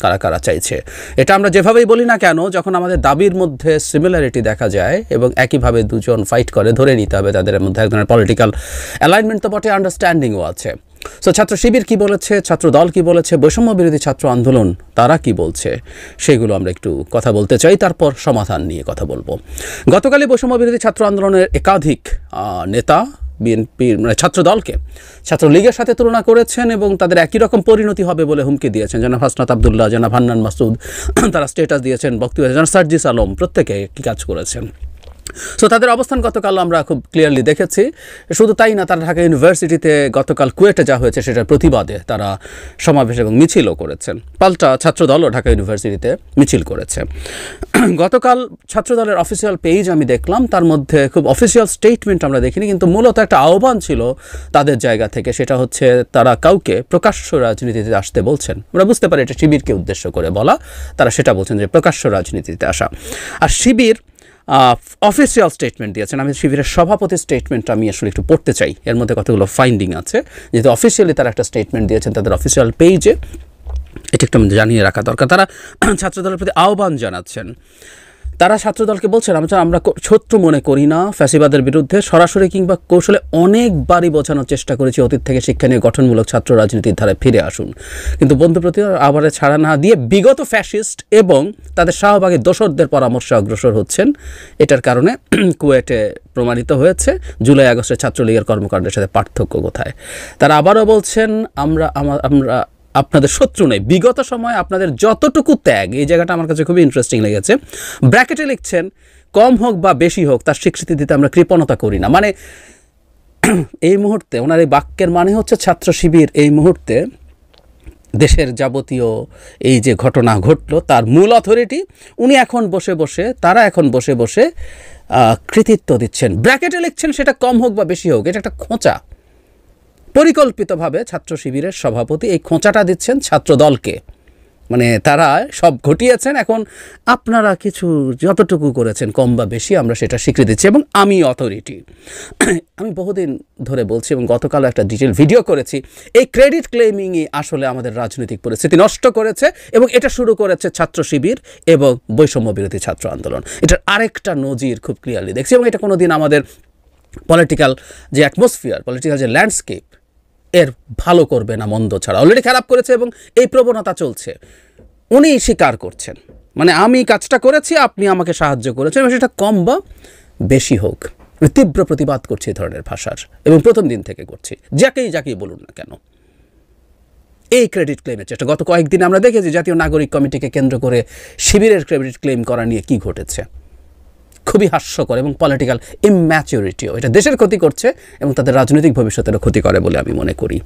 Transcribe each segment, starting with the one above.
কারা কারা চাইছে। এটা আমরা যেভাবেই বলি না কেন, যখন আমাদের দাবির মধ্যে সিমিলারিটি দেখা যায় এবং একইভাবে দুজন ফাইট করে, ধরে নিতে হবে তাদের মধ্যে এক ধরনের পলিটিক্যাল অ্যালাইনমেন্ট তো বটে, আন্ডারস্ট্যান্ডিংও আছে। সো ছাত্র শিবির কী বলেছে, ছাত্র দল কী বলেছে, বৈষম্য বিরোধী ছাত্র আন্দোলন তারা কি বলছে, সেগুলো আমরা একটু কথা বলতে চাই, তারপর সমাধান নিয়ে কথা বলবো। গতকালই বৈষম্য বিরোধী ছাত্র আন্দোলনের একাধিক নেতা বিএনপির মানে ছাত্রদলকে ছাত্রলীগের সাথে তুলনা করেছেন এবং তাদের একই রকম পরিণতি হবে বলে হুমকি দিয়েছেন। জনাব হাসনাত আবদুল্লাহ, জনাব হান্নান মাসুদ তারা স্টেটাস দিয়েছেন, বক্তব্য জনাব সার্জিস আলম প্রত্যেকে একই কাজ করেছেন। সো তাদের অবস্থান গতকাল আমরা খুব ক্লিয়ারলি দেখেছি। শুধু তাই না, তারা ঢাকা ইউনিভার্সিটিতে গতকাল কুয়েটে যা হয়েছে সেটার প্রতিবাদে তারা সমাবেশ এবং মিছিলও করেছেন। পাল্টা ছাত্রদলও ঢাকা ইউনিভার্সিটিতে মিছিল করেছে। গতকাল ছাত্রদলের অফিসিয়াল পেজ আমি দেখলাম, তার মধ্যে খুব অফিসিয়াল স্টেটমেন্ট আমরা দেখিনি, কিন্তু মূলত একটা আহ্বান ছিল তাদের জায়গা থেকে, সেটা হচ্ছে তারা কাউকে প্রকাশ্য রাজনীতিতে আসতে বলছেন। আমরা বুঝতে পারি এটা শিবিরকে উদ্দেশ্য করে বলা, তারা সেটা বলছেন যে প্রকাশ্য রাজনীতিতে আসা। আর শিবির অফিসিয়াল স্টেটমেন্ট দিয়েছেন। আমি শিবিরের সভাপতির স্টেটমেন্টটা আমি আসলে একটু পড়তে চাই, এর মধ্যে কতগুলো ফাইন্ডিং আছে, যেহেতু অফিসিয়ালি তারা একটা স্টেটমেন্ট দিয়েছেন তাদের অফিসিয়াল পেজে, এটা একটু জানিয়ে রাখা দরকার। তারা ছাত্রদলের প্রতি আহ্বান জানাচ্ছেন। তারা ছাত্রদলকে বলছেন, আমরা শত্রু মনে করি না ফ্যাসিবাদের বিরুদ্ধে, সরাসরি কিংবা কৌশলে অনেকবারই বোঝানোর চেষ্টা করেছি অতীত থেকে শিক্ষা নিয়ে গঠনমূলক ছাত্র রাজনীতির ধারায় ফিরে আসুন, কিন্তু বন্ধুপ্রতি আবার ছাড়া না দিয়ে বিগত ফ্যাসিস্ট এবং তাদের শাহবাগী দোসরদের পরামর্শে অগ্রসর হচ্ছেন। এটার কারণে কুয়েটে প্রমাণিত হয়েছে জুলাই আগস্টের ছাত্রলীগের কর্মকাণ্ডের সাথে পার্থক্য কোথায়। তারা আবারও বলছেন, আমরা আপনাদের শত্রু নেই, বিগত সময় আপনাদের যতটুকু ত্যাগ, এই জায়গাটা আমার কাছে খুবই ইন্টারেস্টিং লেগেছে। ব্র্যাকেটে লিখছেন, কম হোক বা বেশি হোক তার স্বীকৃতি দিতে আমরা কৃপণতা করি না। মানে এই মুহূর্তে ওনার এই বাক্যের মানে হচ্ছে ছাত্র শিবির এই মুহূর্তে দেশের যাবতীয় এই যে ঘটনা ঘটলো তার মূল অথরিটি তারা এখন বসে বসে কৃতিত্ব দিচ্ছেন। ব্র্যাকেটে লিখছেন সেটা কম হোক বা বেশি হোক, এটা একটা খোঁচা। পরিকল্পিতভাবে ছাত্র শিবিরের সভাপতি এই খোঁচাটা দিচ্ছেন ছাত্রদলকে, মানে তারা সব ঘটিয়েছেন, এখন আপনারা কিছু যতটুকু করেছেন কম বা বেশি আমরা সেটা স্বীকৃতি দিচ্ছি এবং আমি অথরিটি। আমি বহুদিন ধরে বলছি এবং গতকাল একটা ডিটেল ভিডিও করেছি, এই ক্রেডিট ক্লেমিংই আসলে আমাদের রাজনৈতিক পরিস্থিতি নষ্ট করেছে এবং এটা শুরু করেছে ছাত্র শিবির এবং বৈষম্য বিরোধী ছাত্র আন্দোলন। এটার আরেকটা নজির খুব ক্লিয়ারলি দেখছি এবং এটা কোনো দিন আমাদের পলিটিক্যাল যে অ্যাটমসফিয়ার, পলিটিক্যাল যে ল্যান্ডস্কেপ এর ভালো করবে না, মন্দ ছাড়া অলরেডি খারাপ করেছে এবং এই প্রবণতা চলছে। উনি স্বীকার করছেন, মানে আমি কাজটা করেছি, আপনি আমাকে সাহায্য করেছেন এবং সেটা কম বা বেশি হোক। তীব্র প্রতিবাদ করছি এই ধরনের ভাষার এবং প্রথম দিন থেকে করছি, যাকেই বলুন না কেন। এই ক্রেডিট ক্লেমের চেষ্টা গত কয়েকদিন আমরা দেখেছি জাতীয় নাগরিক কমিটিকে কেন্দ্র করে শিবিরের ক্রেডিট ক্লেম করা নিয়ে কি ঘটেছে, খুবই হাস্যকর এবং পলিটিক্যাল ইম্যাচিউরিটিও। এটা দেশের ক্ষতি করছে এবং তাদের রাজনৈতিক ভবিষ্যতেরও ক্ষতি করে বলে আমি মনে করি।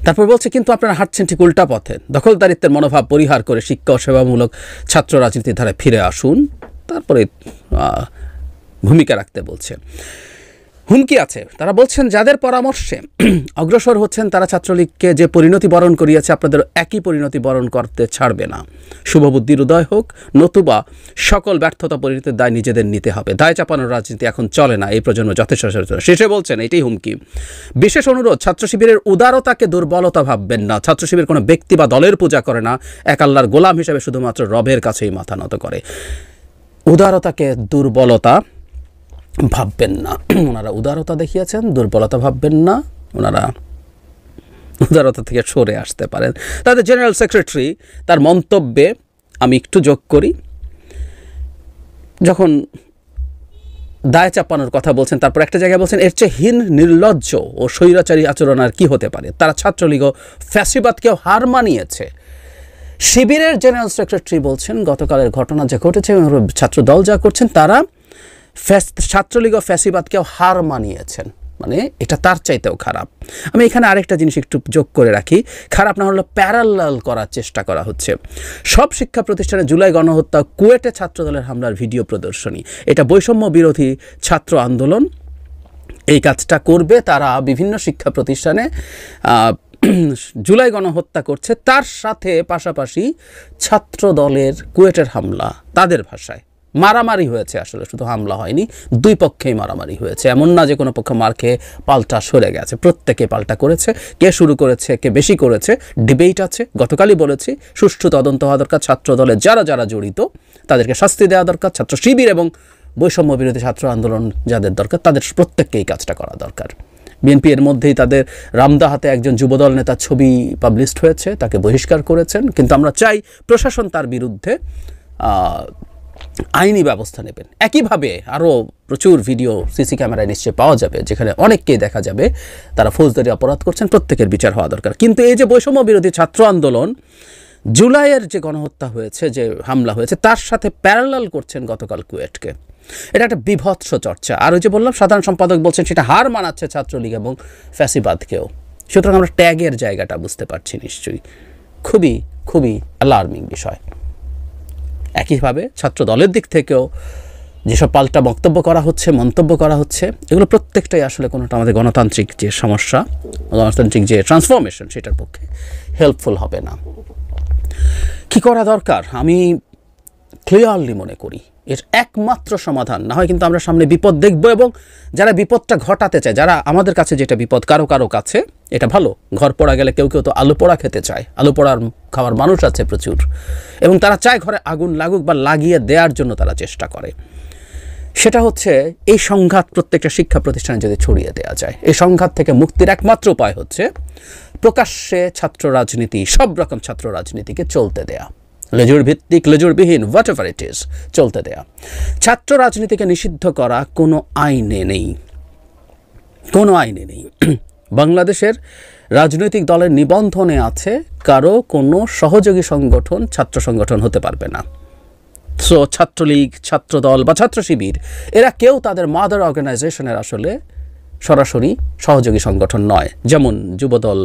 তারপর বলছে, কিন্তু আপনারা হাঁটছেন ঠিক উল্টা পথে, দখলদারিত্বের মনোভাব পরিহার করে শিক্ষা ও সেবামূলক ছাত্র রাজনীতির ধারায় ফিরে আসুন। তারপরে ভূমিকা রাখতে বলছে, হুমকি আছে। তারা বলছেন, যাদের পরামর্শে অগ্রসর হচ্ছেন তারা ছাত্রলীগকে যে পরিণতি বরণ করিয়েছে আপনাদের একই পরিণতি বরণ করতে ছাড়বে না। শুভবুদ্ধির উদয় হোক, নতুবা সকল ব্যর্থতা পরিণতির দায় নিজেদের নিতে হবে। দায় চাপানোর রাজনীতি এখন চলে না, এই প্রজন্ম যথেষ্ট। শেষে বলছেন, এটাই হুমকি। বিশেষ অনুরোধ, ছাত্র শিবিরের উদারতাকে দুর্বলতা ভাববেন না। ছাত্র শিবির কোনো ব্যক্তি বা দলের পূজা করে না, এক আল্লাহর গোলাম হিসেবে শুধুমাত্র রবের কাছেই মাথা নত করে। উদারতাকে দুর্বলতা ভাববেন না। ওনারা উদারতা দেখিয়েছেন, দুর্বলতা ভাববেন না। ওনারা উদারতা থেকে সরে আসতে পারেন। তাদের জেনারেল সেক্রেটারি তার মন্তব্যে আমি একটু যোগ করি, যখন দায় চাপানোর কথা বলছেন, তারপর একটা জায়গায় বলছেন, এর চেয়ে হীন, নির্লজ্জ ও স্বৈরাচারী আচরণ আর কি হতে পারে। তারা ছাত্রলীগ ও ফ্যাসিবাদকেও হার মানিয়েছে। শিবিরের জেনারেল সেক্রেটারি বলছেন, গতকালের ঘটনা যা ঘটেছে ছাত্র দল যা করছেন, তারা ছাত্রলীগ ও ফ্যাসিবাদকেও হার মানিয়েছেন, মানে এটা তার চাইতেও খারাপ। আমি এখানে আরেকটা জিনিস একটু যোগ করে রাখি, খারাপ না হলে প্যারালাল করার চেষ্টা করা হচ্ছে। সব শিক্ষা প্রতিষ্ঠানে জুলাই গণহত্যা, কুয়েটে ছাত্রদলের হামলার ভিডিও প্রদর্শনী, এটা বৈষম্য বিরোধী ছাত্র আন্দোলন এই কাজটা করবে। তারা বিভিন্ন শিক্ষা প্রতিষ্ঠানে জুলাই গণহত্যা করছে, তার সাথে পাশাপাশি ছাত্র দলের কুয়েটের হামলা তাদের ভাষায় মারামারি হয়েছে, আসলে শুধু হামলা হয়নি, দুই পক্ষেই মারামারি হয়েছে। এমন না যে কোনো পক্ষ মার খেয়ে পাল্টা সরে গেছে, প্রত্যেকে পাল্টা করেছে। কে শুরু করেছে, কে বেশি করেছে, ডিবেট আছে। গতকালই বলেছি সুষ্ঠু তদন্ত হওয়া দরকার। ছাত্র দলে যারা যারা জড়িত তাদেরকে শাস্তি দেওয়া দরকার। ছাত্র শিবির এবং বৈষম্য বিরোধী ছাত্র আন্দোলন যাদের দরকার তাদের প্রত্যেককে এই কাজটা করা দরকার। বিএনপি এর মধ্যেই তাদের রামদাহাতে একজন যুবদল নেতার ছবি পাবলিশড হয়েছে, তাকে বহিষ্কার করেছেন। কিন্তু আমরা চাই প্রশাসন তার বিরুদ্ধে আইনি ব্যবস্থা নেবেন। একইভাবে আরও প্রচুর ভিডিও সিসি ক্যামেরায় নিশ্চয়ই পাওয়া যাবে যেখানে অনেককেই দেখা যাবে তারা ফৌজদারি অপরাধ করছেন, প্রত্যেকের বিচার হওয়া দরকার। কিন্তু এই যে বৈষম্য বিরোধী ছাত্র আন্দোলন, জুলাইয়ের যে গণহত্যা হয়েছে, যে হামলা হয়েছে, তার সাথে প্যারালাল করছেন গতকাল কুয়েটকে। এটা একটা বিভৎস চর্চা। আর ওই যে বললাম সাধারণ সম্পাদক বলছেন সেটা হার মানাচ্ছে ছাত্রলীগ এবং ফ্যাসিবাদকেও। সুতরাং আমরা ট্যাগের জায়গাটা বুঝতে পারছি নিশ্চয়ই। খুবই খুবই অ্যালার্মিং বিষয়। একইভাবে ছাত্র দলের দিক থেকেও যেসব পাল্টা বক্তব্য করা হচ্ছে, মন্তব্য করা হচ্ছে, এগুলো প্রত্যেকটাই আসলে কোনোটা আমাদের গণতান্ত্রিক যে সমস্যা, গণতান্ত্রিক যে ট্রান্সফরমেশন, সেটার পক্ষে হেল্পফুল হবে না। কি করা দরকার আমি ক্লিয়ারলি মনে করি এর একমাত্র সমাধান, না হয় কিন্তু আমরা সামনে বিপদ দেখব, এবং যারা বিপদটা ঘটাতে চায়, যারা আমাদের কাছে যেটা বিপদ কারো কারো কাছে এটা ভালো, ঘর পোড়া গেলে কেউ কেউ তো আলু পোড়া খেতে চায়, আলু পোড়ার খাওয়ার মানুষ আছে প্রচুর, এবং তারা চায় ঘরে আগুন লাগুক বা লাগিয়ে দেওয়ার জন্য তারা চেষ্টা করে। সেটা হচ্ছে এই সংঘাত প্রত্যেকটা শিক্ষা প্রতিষ্ঠানে যদি ছড়িয়ে দেওয়া যায়। এই সংঘাত থেকে মুক্তির একমাত্র উপায় হচ্ছে প্রকাশ্যে ছাত্র রাজনীতি, সব রকম ছাত্র রাজনীতিকে চলতে দেয়া, লেজুর ভিত্তিক লেজুরবিহীন হোয়াট এভার ইট ইজ চলতে দেয়া। ছাত্র রাজনীতিকে নিষিদ্ধ করা কোনো আইনে নেই, কোনো আইনে নেই। বাংলাদেশের রাজনৈতিক দলের নিবন্ধনে আছে কারো কোনো সহযোগী সংগঠন ছাত্র সংগঠন হতে পারবে না। সো ছাত্রলীগ, ছাত্রদল বা ছাত্র শিবির এরা কেউ তাদের মাদার অর্গানাইজেশনের আসলে সরাসরি সহযোগী সংগঠন নয়। যেমন যুবদল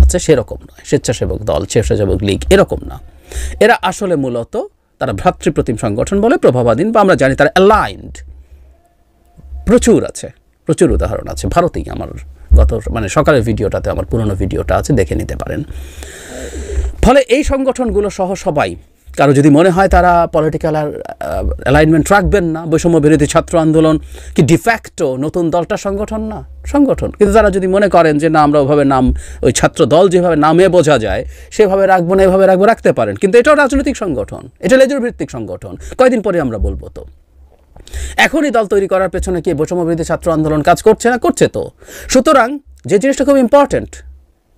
আছে সেরকম নয়, স্বেচ্ছাসেবক দল, স্বেচ্ছাসেবক লীগ এরকম না। এরা আসলে মূলত তারা ভ্রাতৃপ্রতিম সংগঠন বলে প্রভাবাধীন, বা আমরা জানি তারা অ্যালাইন্ড। প্রচুর আছে, প্রচুর উদাহরণ আছে। ভারতেই আমার সকালের ভিডিওটাতে, আমার পুরনো ভিডিওটা আছে, দেখে নিতে পারেন। ফলে এই সংগঠনগুলো সহ সবাই, কারো যদি মনে হয় তারা পলিটিক্যাল অ্যালাইনমেন্ট রাখবেন না, বৈষম্য বিরোধী ছাত্র আন্দোলন কি ডিফ্যাক্টো নতুন দলটা সংগঠন না? সংগঠন। কিন্তু তারা যদি মনে করেন যে না আমরা ওইভাবে নাম, ওই ছাত্র দল যেভাবে নামে বোঝা যায় সেভাবে রাখবো না, এভাবে রাখবো, রাখতে পারেন। কিন্তু এটাও রাজনৈতিক সংগঠন, এটা লেজুর ভিত্তিক সংগঠন। কয়দিন পরে আমরা বলবো তো। এখনই দল তৈরি করার পেছনে কি বৈষম্য বিরোধী ছাত্র আন্দোলন কাজ করছে না? করছে তো। সুতরাং যে জিনিসটা খুব ইম্পর্টেন্ট,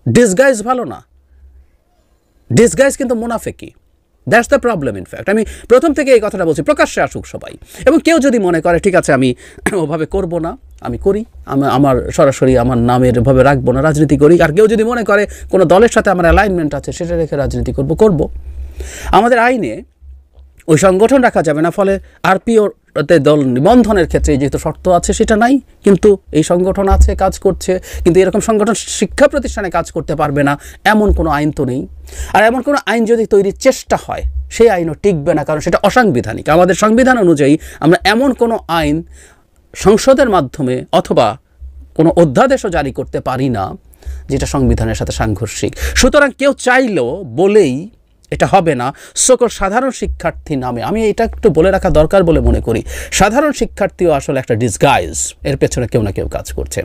ডিসগাইজ ভালো না, ডিসগাইজ কিন্তু মুনাফেকি। That's the problem. ইনফ্যাক্ট আমি প্রথম থেকে এই কথাটা বলছি, প্রকাশ্যে আসুক সবাই। এবং কেউ যদি মনে করে ঠিক আছে আমি ওভাবে করব না, আমি করি, আমার সরাসরি আমার নামের এভাবে রাখবো না, রাজনীতি করি। আর কেউ যদি মনে করে কোনো দলের সাথে আমার অ্যালাইনমেন্ট আছে সেটা রেখে রাজনীতি করব। আমাদের আইনে ওই সংগঠন রাখা যাবে না। ফলে আরপিওতে দল নিবন্ধনের ক্ষেত্রে যেহেতু শর্ত আছে সেটা নাই, কিন্তু এই সংগঠন আছে, কাজ করছে। কিন্তু এরকম সংগঠন শিক্ষা প্রতিষ্ঠানে কাজ করতে পারবে না এমন কোনো আইন তো নেই। আর এমন কোনো আইন যদি তৈরির চেষ্টা হয় সেই আইনও টিকবে না, কারণ সেটা অসাংবিধানিক। আমাদের সংবিধান অনুযায়ী আমরা এমন কোনো আইন সংসদের মাধ্যমে অথবা কোনো অধ্যাদেশও জারি করতে পারি না যেটা সংবিধানের সাথে সাংঘর্ষিক। সুতরাং কেউ চাইলেও বলেই এটা হবে না। সকল সাধারণ শিক্ষার্থী নামে, আমি এটা একটু বলে রাখা দরকার বলে মনে করি, সাধারণ শিক্ষার্থীও আসলে একটা ডিসগাইজ, এর পেছনে কেউ না কেউ কাজ করছে।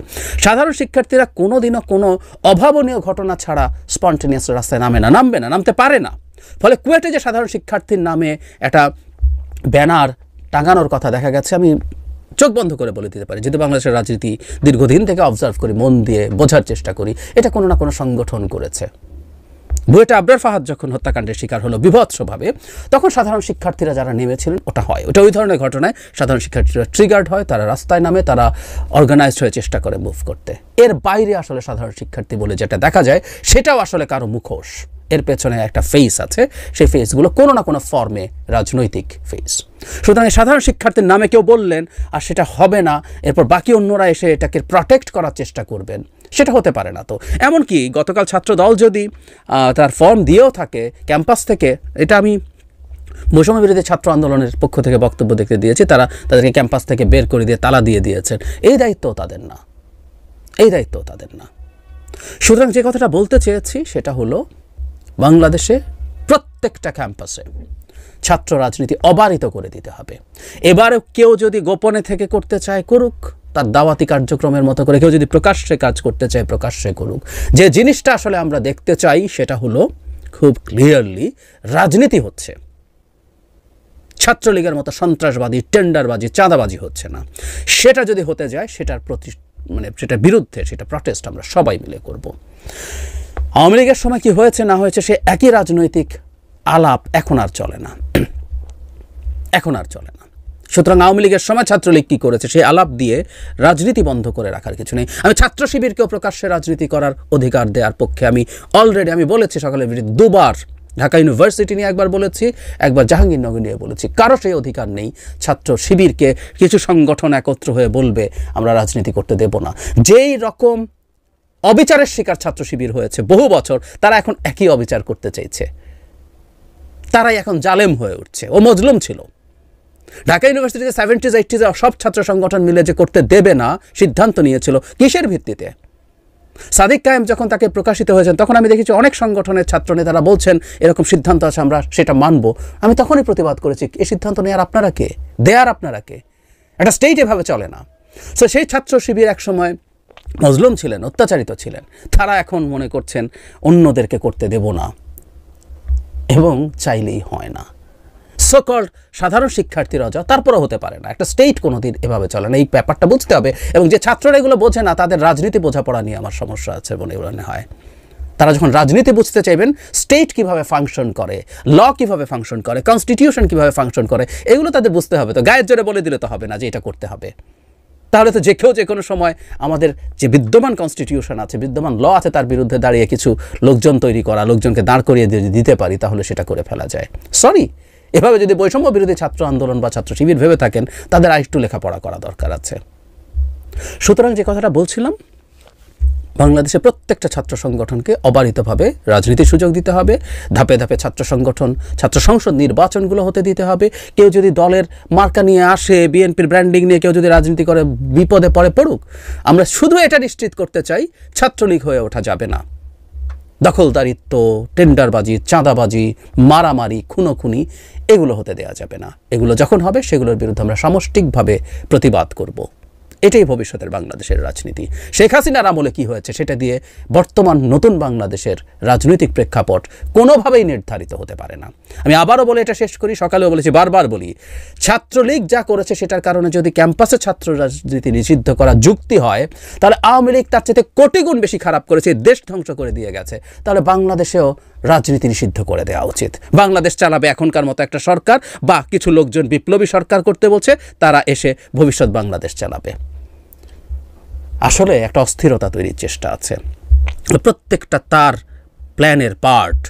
সাধারণ শিক্ষার্থীরা কোনোদিনও কোনো অভাবনীয় ঘটনা ছাড়া স্পন্টেনিয়াস রাস্তায় নামে না, নামবে না, নামতে পারে না। ফলে কুয়েটে যে সাধারণ শিক্ষার্থীর নামে একটা ব্যানার টাঙানোর কথা দেখা গেছে, আমি চোখ বন্ধ করে বলে দিতে পারি, যেহেতু বাংলাদেশের রাজনীতি দীর্ঘদিন থেকে অবজার্ভ করি, মন দিয়ে বোঝার চেষ্টা করি, এটা কোনো না কোনো সংগঠন করেছে। বুয়েটে আবরার ফাহাদ যখন হত্যাকাণ্ডের শিকার হলো বিভৎসভাবে, তখন সাধারণ শিক্ষার্থীরা যারা নেমেছিলেন, ওটা হয়, ওটা ওই ধরনের ঘটনায় সাধারণ শিক্ষার্থীরা ট্রিগার্ড হয়, তারা রাস্তায় নামে, তারা অর্গানাইজড হয়ে চেষ্টা করে মুভ করতে। এর বাইরে আসলে সাধারণ শিক্ষার্থী বলে যেটা দেখা যায় সেটাও আসলে কারো মুখোশ। এর পেছনে একটা ফেস আছে, সেই ফেসগুলো কোনো না কোনো ফর্মে রাজনৈতিক ফেস। সুতরাং সাধারণ শিক্ষার্থীর নামে কেউ বললেন আর সেটা হবে না, এরপর বাকি অন্যরা এসে এটাকে প্রটেক্ট করার চেষ্টা করবেন, সেটা হতে পারে না তো। এমনকি গতকাল ছাত্র দল যদি তার ফর্ম দিয়েও থাকে ক্যাম্পাস থেকে, এটা আমি বৈষম্য বিরোধী ছাত্র আন্দোলনের পক্ষ থেকে বক্তব্য দেখতে দিয়েছি, তারা তাদেরকে ক্যাম্পাস থেকে বের করে দিয়ে তালা দিয়ে দিয়েছেন। এই দায়িত্বও তাদের না, এই দায়িত্বও তাদের না। সুতরাং যে কথাটা বলতে চেয়েছি সেটা হলো, বাংলাদেশে প্রত্যেকটা ক্যাম্পাসে ছাত্র রাজনীতি অবারিত করে দিতে হবে। এবারে কেউ যদি গোপনে থেকে করতে চায় করুক, তার দাওয়াতি কার্যক্রমের মতো করে। কেউ যদি প্রকাশ্যে কাজ করতে চায় প্রকাশ্যে করুক। যে জিনিসটা আসলে আমরা দেখতে চাই সেটা হলো খুব ক্লিয়ারলি রাজনীতি হচ্ছে, ছাত্রলীগের মতো সন্ত্রাসবাদী, টেন্ডারবাজি, চাঁদাবাজি হচ্ছে না। সেটা যদি হতে যায় সেটার সেটার বিরুদ্ধে সেটা প্রটেস্ট আমরা সবাই মিলে করব। আওয়ামী লীগের সময় কি হয়েছে না হয়েছে সে একই রাজনৈতিক আলাপ এখন আর চলে না, এখন আর চলে না। সুতরাং আওয়ামী লীগের সময় ছাত্রলীগ কী করেছে সেই আলাপ দিয়ে রাজনীতি বন্ধ করে রাখার কিছু নেই। আমি ছাত্র শিবিরকেও প্রকাশ্যে রাজনীতি করার অধিকার দেওয়ার পক্ষে। আমি বলেছি সকালে দুবার, ঢাকা ইউনিভার্সিটি নিয়ে একবার বলেছি, একবার জাহাঙ্গীরনগর নিয়ে বলেছি, কারো সেই অধিকার নেই ছাত্র শিবিরকে কিছু সংগঠন একত্র হয়ে বলবে আমরা রাজনীতি করতে দেব না। যেই রকম অবিচারের শিকার ছাত্র শিবির হয়েছে বহু বছর, তারা এখন একই অবিচার করতে চাইছে, তারাই এখন জালেম হয়ে উঠছে। ও মজলুম ছিল। ঢাকা ইউনিভার্সিটিতে 70s 80s সব ছাত্র সংগঠন মিলে যে করতে দেবে না সিদ্ধান্ত নিয়েছিল কিসের ভিত্তিতে? সাদিক কায়েম যখন তাকে প্রকাশিত হয়েছেন তখন আমি দেখেছি অনেক সংগঠনের ছাত্রনেতারা বলছেন এরকম সিদ্ধান্ত আছে, আমরা সেটা মানব। আমি তখনই প্রতিবাদ করেছি, এই সিদ্ধান্ত নেওয়ার আপনারা কে, দেয়ার আপনারা কে? একটা স্টেট এভাবে চলে না। সো সেই ছাত্র শিবির একসময় মজলুম ছিলেন, অত্যাচারিত ছিলেন, তারা এখন মনে করছেন অন্যদেরকে করতে দেব না, এবং চাইলেই হয় না। সকল সাধারণ শিক্ষার্থীরা যা তারপরও হতে পারে না, একটা স্টেট কোনোদিন এভাবে চলে না। এই ব্যাপারটা বুঝতে হবে। এবং যে ছাত্ররা এগুলো বোঝে না তাদের রাজনীতি বোঝাপড়া নিয়ে আমার সমস্যা আছে বলে মনে হয়। তারা যখন রাজনীতি বুঝতে চাইবেন, স্টেট কিভাবে ফাংশন করে, ল কিভাবে ফাংশন করে, কনস্টিটিউশন কিভাবে ফাংশন করে, এগুলো তাদের বুঝতে হবে। তো গায়ের জোরে বলে দিলে তো হবে না যে এটা করতে হবে। তাহলে তো যে কেউ যে কোনো সময় আমাদের যে বিদ্যমান কনস্টিটিউশন আছে, বিদ্যমান ল আছে, তার বিরুদ্ধে দাঁড়িয়ে কিছু লোকজন তৈরি করা, লোকজনকে দাঁড় করিয়ে দিতে পারি, তাহলে সেটা করে ফেলা যায়। সরি, এভাবে যদি বৈষম্য বিরোধী ছাত্র আন্দোলন বা ছাত্র শিবির ভেবে থাকেন, তাদের আরেকটু লেখাপড়া করা দরকার আছে। সুতরাং যে কথাটা বলছিলাম, বাংলাদেশে প্রত্যেকটা ছাত্র সংগঠনকে অবারিতভাবে রাজনীতির সুযোগ দিতে হবে। ধাপে ধাপে ছাত্র সংগঠন, ছাত্র সংসদ নির্বাচনগুলো হতে দিতে হবে। কেউ যদি দলের মার্কা নিয়ে আসে, বিএনপির ব্র্যান্ডিং নিয়ে কেউ যদি রাজনীতি করে, বিপদে পড়ুক। আমরা শুধু এটা নিশ্চিত করতে চাই ছাত্রলীগ হয়ে ওঠা যাবে না। দখলদারিত্ব, টেন্ডারবাজি, চাঁদাবাজি, মারামারি, খুনোখুনি এগুলো হতে দেওয়া যাবে না। এগুলো যখন হবে সেগুলোর বিরুদ্ধে আমরা সামষ্টিকভাবে প্রতিবাদ করব। এটাই ভবিষ্যতের বাংলাদেশের রাজনীতি। শেখ হাসিনার আমলে কি হয়েছে সেটা দিয়ে বর্তমান নতুন বাংলাদেশের রাজনৈতিক প্রেক্ষাপট কোনোভাবেই নির্ধারিত হতে পারে না। আমি আবারও বলে এটা শেষ করি, সকালেও বলেছি, বারবার বলি, ছাত্রলীগ যা করেছে সেটার কারণে যদি ক্যাম্পাসে ছাত্র রাজনীতি নিষিদ্ধ করা যুক্তি হয়, তাহলে আওয়ামী লীগ তার চেয়ে কোটি গুণ বেশি খারাপ করেছে, দেশ ধ্বংস করে দিয়ে গেছে। তাহলে বাংলাদেশেও রাজনীতি নিষিদ্ধ করে দেওয়া উচিত। বাংলাদেশ চালাবে এখনকার মতো একটা সরকার, বা কিছু লোকজন বিপ্লবী সরকার করতে বলছে, তারা এসে ভবিষ্যৎ বাংলাদেশ চালাবে। আসলে একটা অস্থিরতা তৈরির চেষ্টা আছে, প্রত্যেকটা তার প্ল্যানের পার্ট।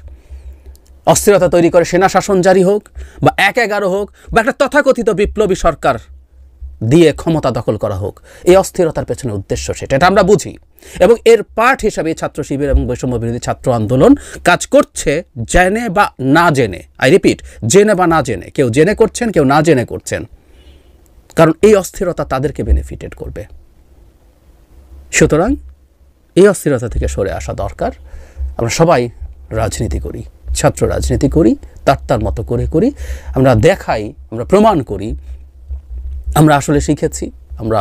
অস্থিরতা তৈরি করে সেনা শাসন জারি হোক, বা 1-11 হোক, বা একটা তথাকথিত বিপ্লবী সরকার দিয়ে ক্ষমতা দখল করা হোক, এই অস্থিরতার পেছনে উদ্দেশ্য সেটা, এটা আমরা বুঝি। এবং এর পার্ট হিসাবে ছাত্র শিবির এবং বৈষম্য বিরোধী ছাত্র আন্দোলন কাজ করছে, জেনে বা না জেনে। আই রিপিট, জেনে বা না জেনে। কেউ জেনে করছেন, কেউ না জেনে করছেন, কারণ এই অস্থিরতা তাদেরকে বেনিফিটেড করবে। সুতরাং এই অস্থিরতা থেকে সরে আসা দরকার। আমরা সবাই রাজনীতি করি, ছাত্র রাজনীতি করি, তার মতো করে করি। আমরা দেখাই, আমরা প্রমাণ করি আমরা আসলে শিখেছি, আমরা